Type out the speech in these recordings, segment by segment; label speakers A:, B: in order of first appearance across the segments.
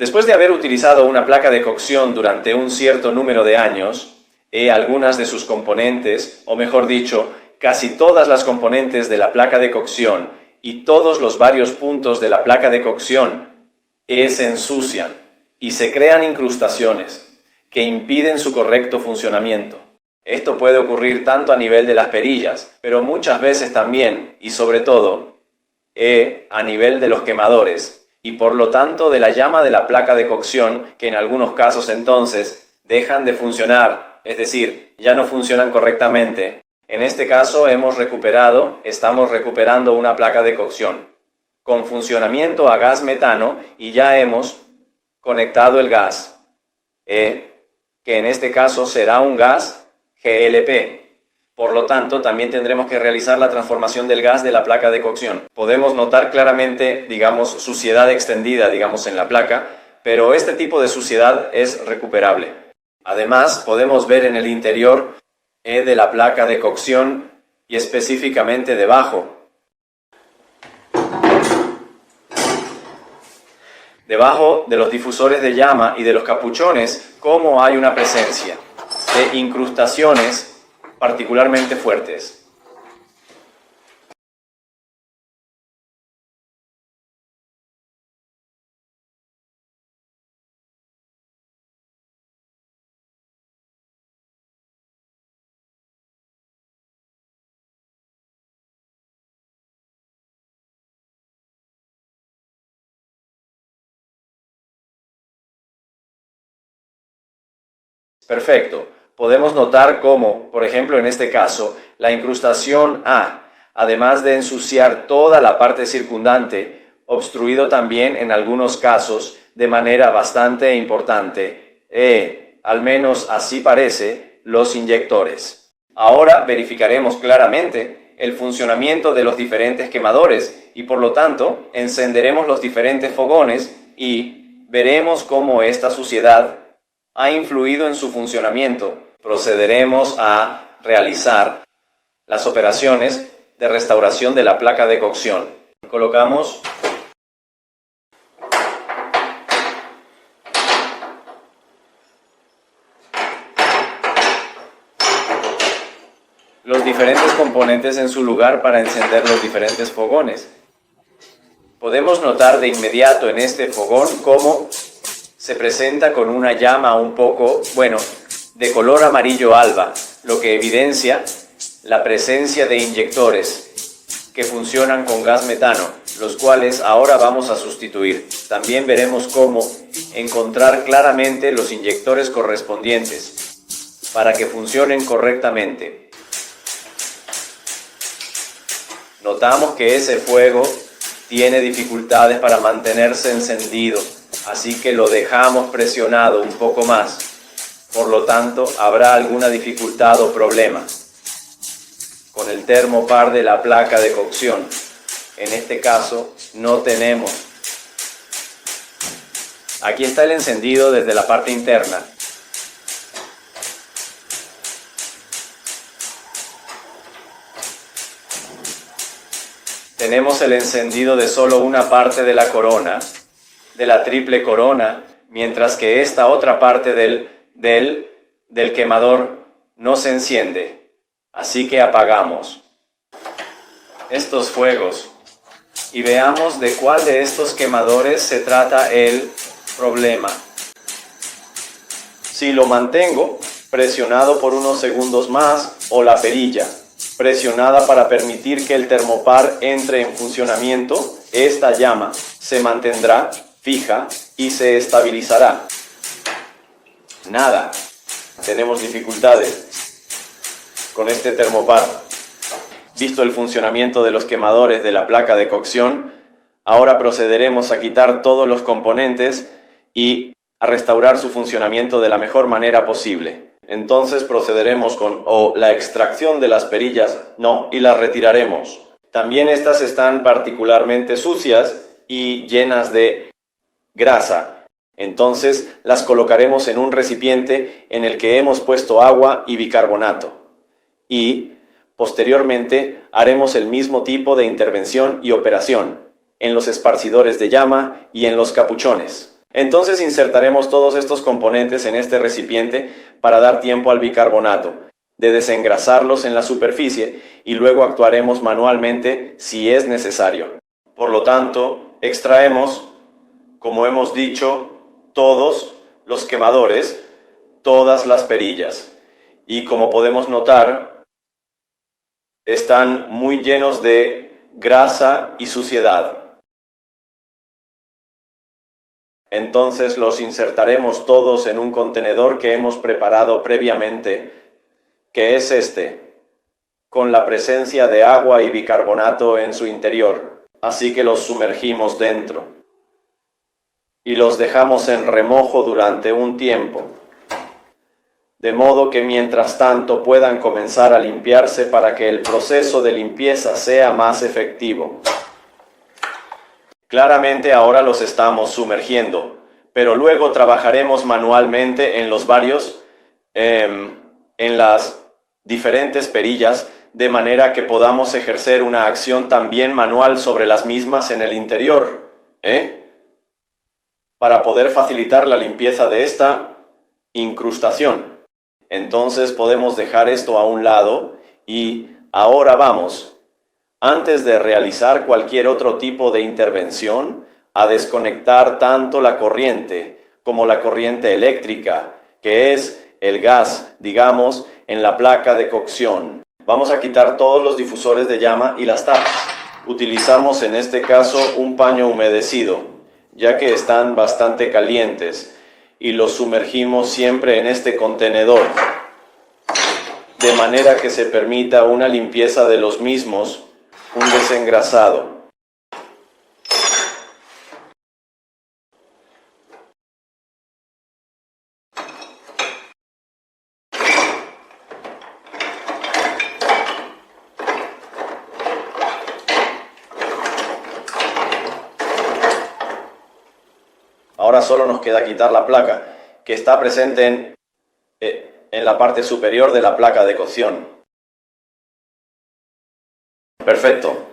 A: Después de haber utilizado una placa de cocción durante un cierto número de años, algunas de sus componentes, o mejor dicho, casi todas las componentes de la placa de cocción y todos los varios puntos de la placa de cocción se ensucian y se crean incrustaciones que impiden su correcto funcionamiento. Esto puede ocurrir tanto a nivel de las perillas, pero muchas veces también, y sobre todo, a nivel de los quemadores, y por lo tanto de la llama de la placa de cocción, que en algunos casos entonces dejan de funcionar, es decir, ya no funcionan correctamente. En este caso estamos recuperando una placa de cocción con funcionamiento a gas metano y ya hemos conectado el gas, que en este caso será un gas GLP. Por lo tanto, también tendremos que realizar la transformación del gas de la placa de cocción. Podemos notar claramente, suciedad extendida, en la placa, pero este tipo de suciedad es recuperable. Además, podemos ver en el interior de la placa de cocción y específicamente debajo de los difusores de llama y de los capuchones, cómo hay una presencia de incrustaciones particularmente fuertes. Perfecto. Podemos notar cómo, por ejemplo, en este caso, la incrustación A, además de ensuciar toda la parte circundante, obstruido también en algunos casos de manera bastante importante, al menos así parece, los inyectores. Ahora verificaremos claramente el funcionamiento de los diferentes quemadores y por lo tanto encenderemos los diferentes fogones y veremos cómo esta suciedad ha influido en su funcionamiento. Procederemos a realizar las operaciones de restauración de la placa de cocción. Colocamos los diferentes componentes en su lugar para encender los diferentes fogones. Podemos notar de inmediato en este fogón cómo se presenta con una llama un poco, de color amarillo alba, lo que evidencia la presencia de inyectores que funcionan con gas metano, los cuales ahora vamos a sustituir. También veremos cómo encontrar claramente los inyectores correspondientes para que funcionen correctamente. Notamos que ese fuego tiene dificultades para mantenerse encendido, así que lo dejamos presionado un poco más. Por lo tanto, habrá alguna dificultad o problema con el termopar de la placa de cocción. En este caso, no tenemos. Aquí está el encendido desde la parte interna. Tenemos el encendido de solo una parte de la corona, de la triple corona, mientras que esta otra parte del quemador no se enciende. Así que apagamos estos fuegos y veamos de cuál de estos quemadores se trata el problema. Si lo mantengo presionado por unos segundos más o la perilla presionada para permitir que el termopar entre en funcionamiento, esta llama se mantendrá fija y se estabilizará. Nada, tenemos dificultades con este termopar. Visto el funcionamiento de los quemadores de la placa de cocción, ahora procederemos a quitar todos los componentes y a restaurar su funcionamiento de la mejor manera posible. Entonces procederemos con la extracción de las perillas, y las retiraremos. También estas están particularmente sucias y llenas de grasa. Entonces las colocaremos en un recipiente en el que hemos puesto agua y bicarbonato. Y posteriormente haremos el mismo tipo de intervención y operación en los esparcidores de llama y en los capuchones. Entonces insertaremos todos estos componentes en este recipiente para dar tiempo al bicarbonato de desengrasarlos en la superficie y luego actuaremos manualmente si es necesario. Por lo tanto, extraemos, como hemos dicho, todos los quemadores, todas las perillas. Y como podemos notar, están muy llenos de grasa y suciedad. Entonces los insertaremos todos en un contenedor que hemos preparado previamente, que es este, con la presencia de agua y bicarbonato en su interior. Así que los sumergimos dentro y los dejamos en remojo durante un tiempo, de modo que mientras tanto puedan comenzar a limpiarse para que el proceso de limpieza sea más efectivo. Claramente ahora los estamos sumergiendo, pero luego trabajaremos manualmente en los varios, en las diferentes perillas, de manera que podamos ejercer una acción también manual sobre las mismas en el interior, para poder facilitar la limpieza de esta incrustación. Entonces podemos dejar esto a un lado y ahora vamos, antes de realizar cualquier otro tipo de intervención, a desconectar tanto la corriente como la corriente eléctrica, que es el gas, digamos, en la placa de cocción. Vamos a quitar todos los difusores de llama y las tapas. Utilizamos en este caso un paño humedecido, ya que están bastante calientes, y los sumergimos siempre en este contenedor, de manera que se permita una limpieza de los mismos, un desengrasado. Ahora solo nos queda quitar la placa, que está presente en la parte superior de la placa de cocción. Perfecto.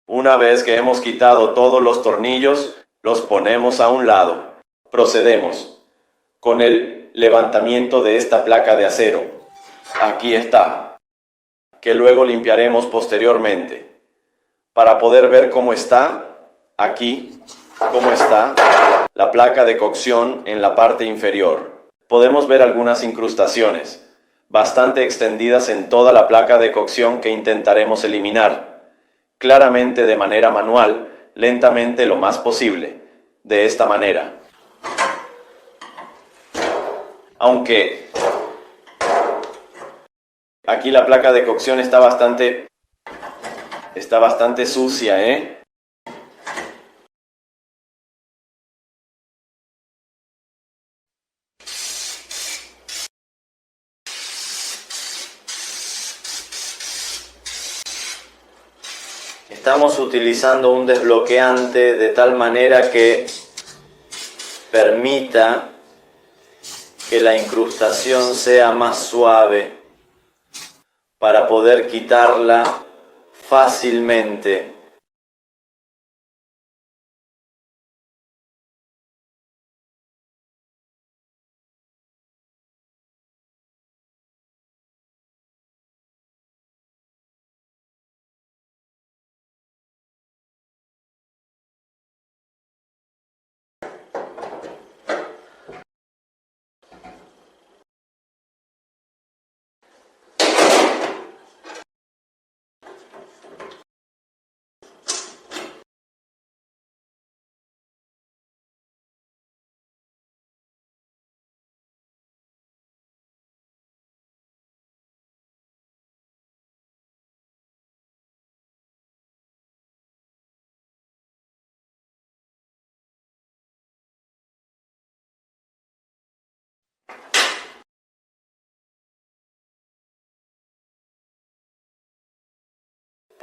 A: Una vez que hemos quitado todos los tornillos, los ponemos a un lado. Procedemos con el levantamiento de esta placa de acero. Aquí está, que luego limpiaremos posteriormente, para poder ver cómo está, aquí, cómo está la placa de cocción en la parte inferior. Podemos ver algunas incrustaciones, bastante extendidas en toda la placa de cocción que intentaremos eliminar, claramente de manera manual, lentamente lo más posible, de esta manera. Aunque aquí la placa de cocción está bastante sucia, Estamos utilizando un desbloqueante de tal manera que permita que la incrustación sea más suave para poder quitarla fácilmente.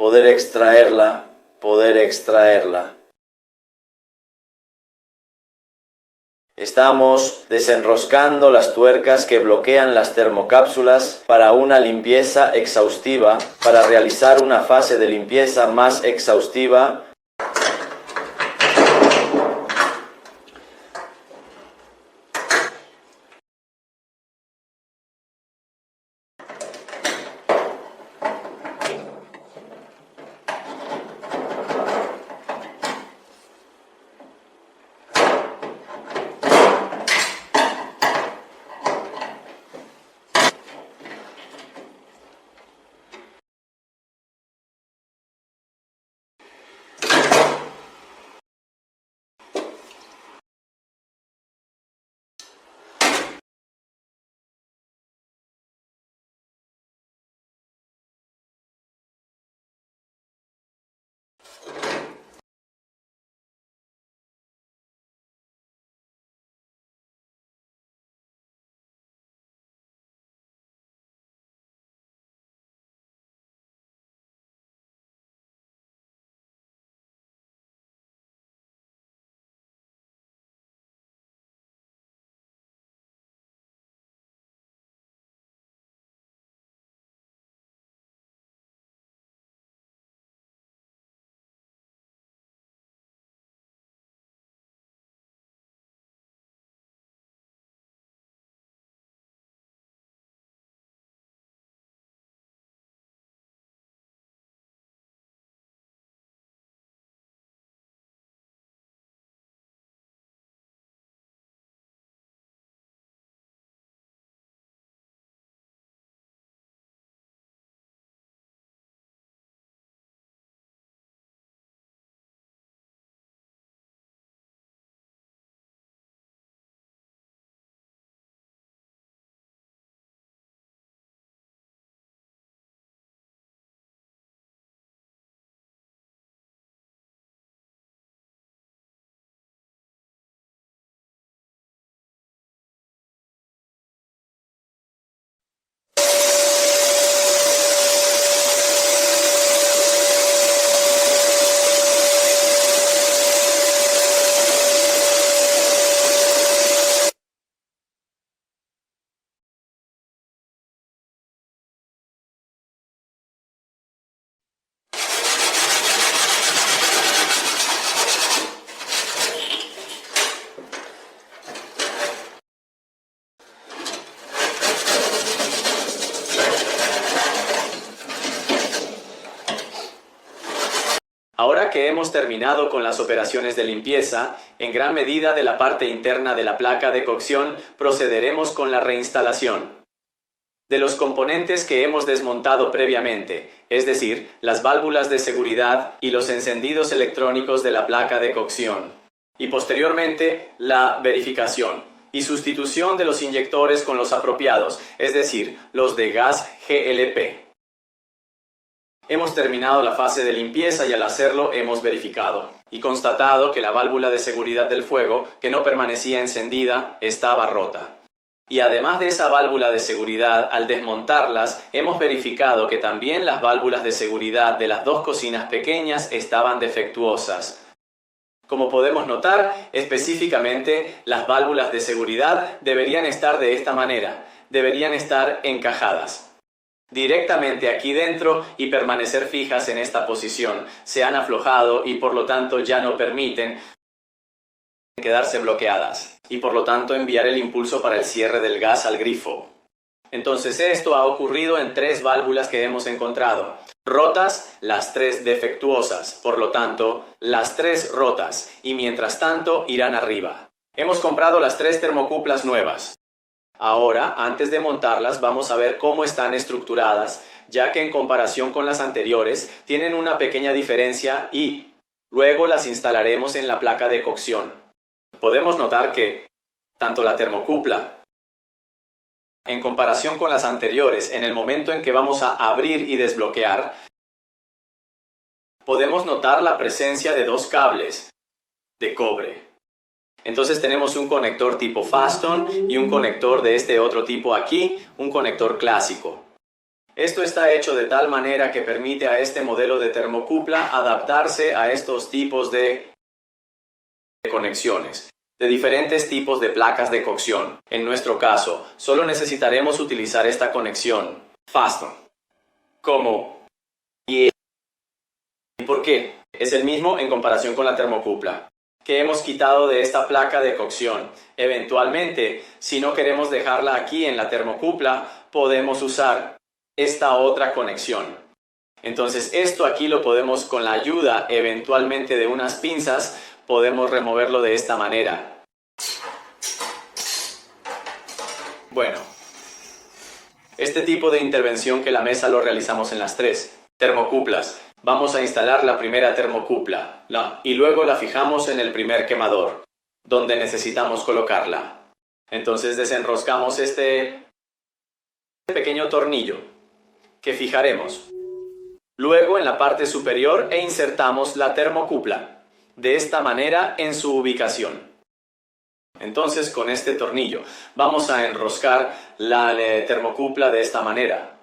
B: poder extraerla, poder extraerla. Estamos desenroscando las tuercas que bloquean las termocápsulas para una limpieza exhaustiva, para realizar una fase de limpieza más exhaustiva.
A: Ahora que hemos terminado con las operaciones de limpieza, en gran medida de la parte interna de la placa de cocción, procederemos con la reinstalación de los componentes que hemos desmontado previamente, es decir, las válvulas de seguridad y los encendidos electrónicos de la placa de cocción, y posteriormente la verificación y sustitución de los inyectores con los apropiados, es decir, los de gas GLP. Hemos terminado la fase de limpieza y al hacerlo hemos verificado y constatado que la válvula de seguridad del fuego, que no permanecía encendida, estaba rota. Y además de esa válvula de seguridad, al desmontarlas, hemos verificado que también las válvulas de seguridad de las dos cocinas pequeñas estaban defectuosas. Como podemos notar, específicamente las válvulas de seguridad deberían estar de esta manera, deberían estar encajadas directamente aquí dentro y permanecer fijas en esta posición. Se han aflojado y por lo tanto ya no permiten quedarse bloqueadas y por lo tanto enviar el impulso para el cierre del gas al grifo. Entonces esto ha ocurrido en 3 válvulas que hemos encontrado. Rotas, las 3 defectuosas, por lo tanto, las 3 rotas y mientras tanto irán arriba. Hemos comprado las 3 termocuplas nuevas. Ahora, antes de montarlas, vamos a ver cómo están estructuradas, ya que en comparación con las anteriores, tienen una pequeña diferencia y luego las instalaremos en la placa de cocción. Podemos notar que tanto la termocupla, en comparación con las anteriores, en el momento en que vamos a abrir y desbloquear, podemos notar la presencia de 2 cables de cobre. Entonces tenemos un conector tipo Faston y un conector de este otro tipo aquí, un conector clásico. Esto está hecho de tal manera que permite a este modelo de termocupla adaptarse a estos tipos de conexiones, de diferentes tipos de placas de cocción. En nuestro caso, solo necesitaremos utilizar esta conexión Faston. ¿Cómo? ¿Y por qué? Es el mismo en comparación con la termocupla que hemos quitado de esta placa de cocción. Eventualmente, si no queremos dejarla aquí en la termocupla, podemos usar esta otra conexión. Entonces esto aquí lo podemos, con la ayuda eventualmente de unas pinzas, podemos removerlo de esta manera. Bueno, este tipo de intervención que la mesa lo realizamos en las 3 termocuplas. Vamos a instalar la primera termocupla y luego la fijamos en el primer quemador, donde necesitamos colocarla. Entonces desenroscamos este pequeño tornillo que fijaremos. Luego en la parte superior insertamos la termocupla, de esta manera en su ubicación. Entonces con este tornillo vamos a enroscar la termocupla de esta manera.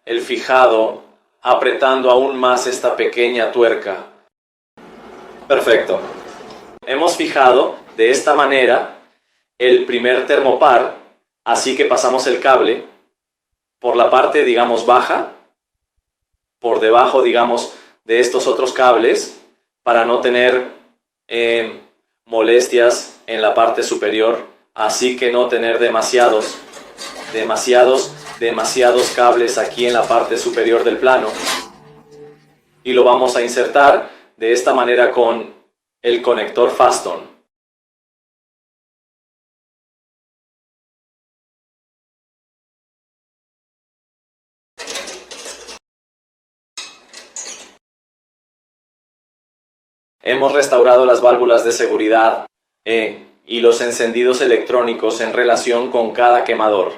A: El fijado apretando aún más esta pequeña tuerca. Perfecto. Hemos fijado de esta manera el primer termopar, así que pasamos el cable por la parte, digamos, baja, por debajo, digamos, de estos otros cables, para no tener molestias en la parte superior, así que no tener demasiados cables aquí en la parte superior del plano. Y lo vamos a insertar de esta manera con el conector Faston. Hemos restaurado las válvulas de seguridad y los encendidos electrónicos en relación con cada quemador.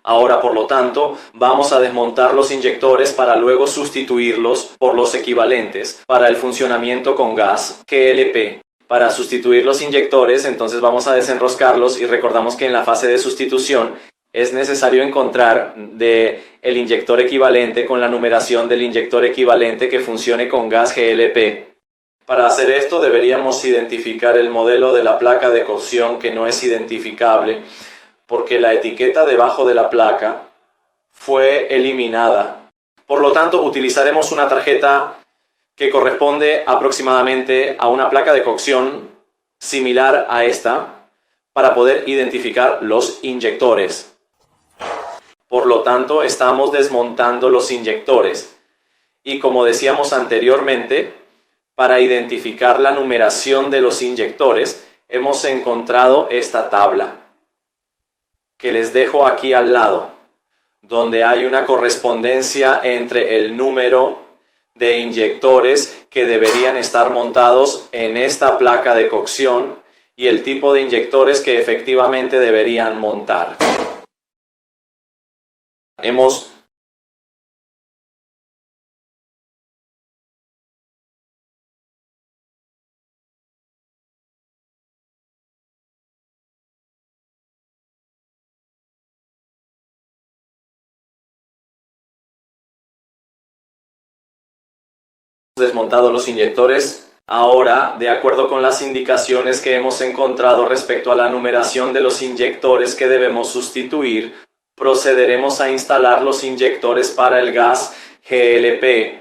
A: Ahora, por lo tanto, vamos a desmontar los inyectores para luego sustituirlos por los equivalentes para el funcionamiento con gas GLP. Para sustituir los inyectores, entonces vamos a desenroscarlos y recordamos que en la fase de sustitución es necesario encontrar el inyector equivalente con la numeración del inyector equivalente que funcione con gas GLP. Para hacer esto deberíamos identificar el modelo de la placa de cocción que no es identificable porque la etiqueta debajo de la placa fue eliminada. Por lo tanto, utilizaremos una tarjeta que corresponde aproximadamente a una placa de cocción similar a esta para poder identificar los inyectores. Por lo tanto, estamos desmontando los inyectores. Y como decíamos anteriormente, para identificar la numeración de los inyectores, hemos encontrado esta tabla que les dejo aquí al lado, donde hay una correspondencia entre el número de inyectores que deberían estar montados en esta placa de cocción y el tipo de inyectores que efectivamente deberían montar. Hemos desmontado los inyectores. Ahora, de acuerdo con las indicaciones que hemos encontrado respecto a la numeración de los inyectores que debemos sustituir, procederemos a instalar los inyectores para el gas GLP.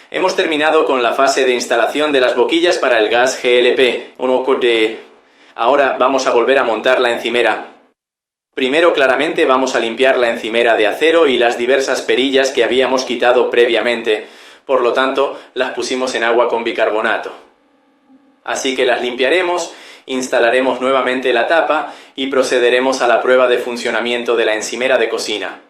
A: Hemos terminado con la fase de instalación de las boquillas para el gas GLP. Ahora vamos a volver a montar la encimera. Primero claramente vamos a limpiar la encimera de acero y las diversas perillas que habíamos quitado previamente. Por lo tanto, las pusimos en agua con bicarbonato. Así que las limpiaremos, instalaremos nuevamente la tapa y procederemos a la prueba de funcionamiento de la encimera de cocina.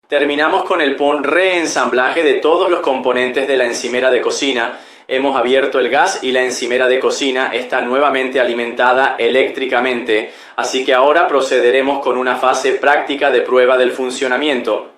A: Terminamos con el reensamblaje de todos los componentes de la encimera de cocina. Hemos abierto el gas y la encimera de cocina está nuevamente alimentada eléctricamente, así que ahora procederemos con una fase práctica de prueba del funcionamiento.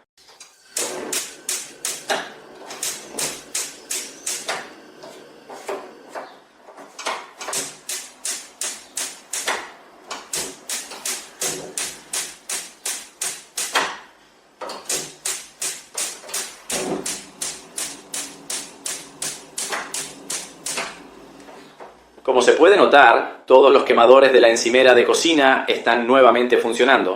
A: Como se puede notar, todos los quemadores de la encimera de cocina están nuevamente funcionando.